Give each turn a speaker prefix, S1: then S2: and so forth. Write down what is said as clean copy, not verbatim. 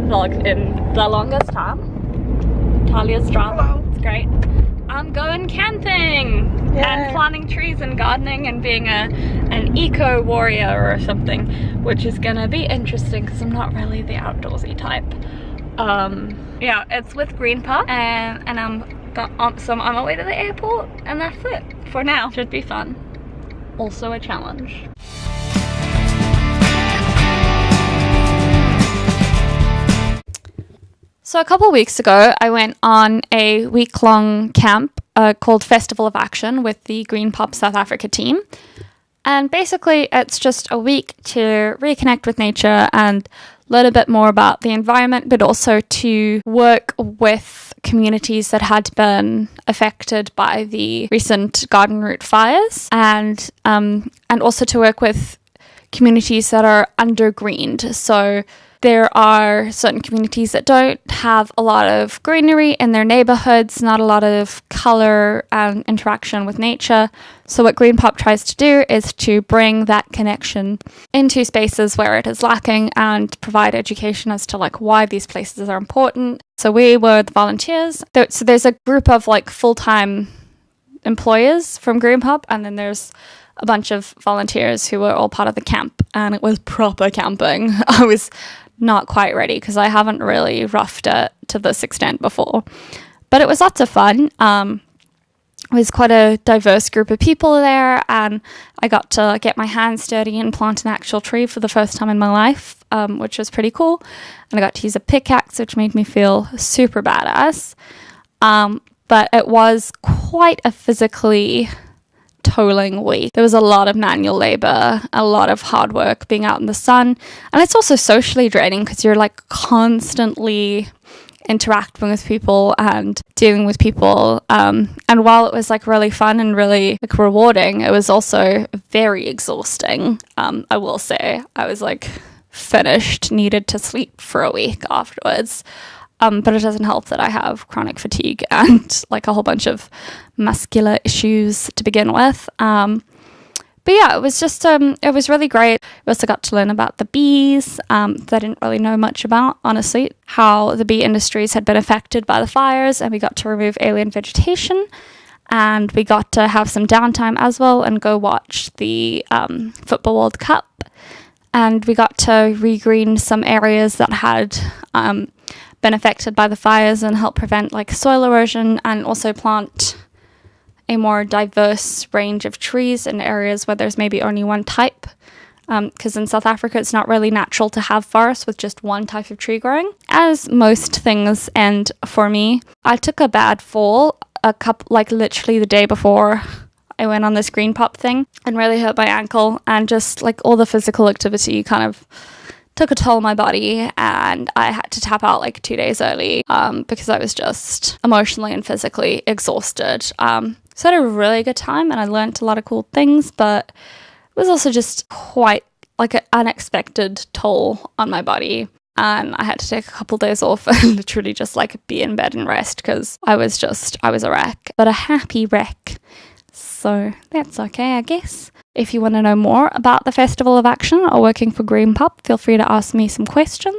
S1: vlogged in the longest time. Talia's drama. Hello. It's great. I'm going camping. Yay. And planting trees and gardening and being an eco warrior or something, which is gonna be interesting because I'm not really the outdoorsy type. Yeah, it's with Greenpop and I'm on my way to the airport, and that's it for now. Should be fun. Also a challenge. So a couple weeks ago, I went on a week-long camp called Festival of Action with the Greenpop South Africa team. And basically, it's just a week to reconnect with nature and learn a bit more about the environment, but also to work with communities that had been affected by the recent garden route fires, and also to work with communities that are undergreened. So there are certain communities that don't have a lot of greenery in their neighborhoods, not a lot of color and interaction with nature. So what Greenpop tries to do is to bring that connection into spaces where it is lacking and provide education as to like why these places are important. So we were the volunteers. So there's a group of like full-time employers from Greenpop, and then there's a bunch of volunteers who were all part of the camp, and it was proper camping. I was not quite ready because I haven't really roughed it to this extent before, but it was lots of fun. It was quite a diverse group of people there, and I got to get my hands dirty and plant an actual tree for the first time in my life, which was pretty cool. And I got to use a pickaxe, which made me feel super badass. But it was quite a physically tolling week. There was a lot of manual labor, a lot of hard work being out in the sun, and it's also socially draining because you're like constantly interacting with people and dealing with people, and while it was like really fun and really like rewarding, it was also very exhausting. I will say I was like finished, needed to sleep for a week afterwards. But it doesn't help that I have chronic fatigue and like a whole bunch of muscular issues to begin with. But yeah, it was just, it was really great. We also got to learn about the bees that I didn't really know much about, honestly, how the bee industries had been affected by the fires, and we got to remove alien vegetation, and we got to have some downtime as well and go watch the Football World Cup, and we got to regreen some areas that had been affected by the fires and help prevent like soil erosion, and also plant a more diverse range of trees in areas where there's maybe only one type, because in South Africa it's not really natural to have forests with just one type of tree growing, as most things end for me. I took a bad fall literally the day before I went on this Greenpop thing and really hurt my ankle, and just like all the physical activity kind of took a toll on my body, and I had to tap out like 2 days early because I was just emotionally and physically exhausted. So I had a really good time and I learned a lot of cool things, but it was also just quite like an unexpected toll on my body, and I had to take a couple days off and literally just like be in bed and rest because I was a wreck, but a happy wreck. So that's okay, I guess. If you want to know more about the Festival of Action or working for Greenpop, feel free to ask me some questions.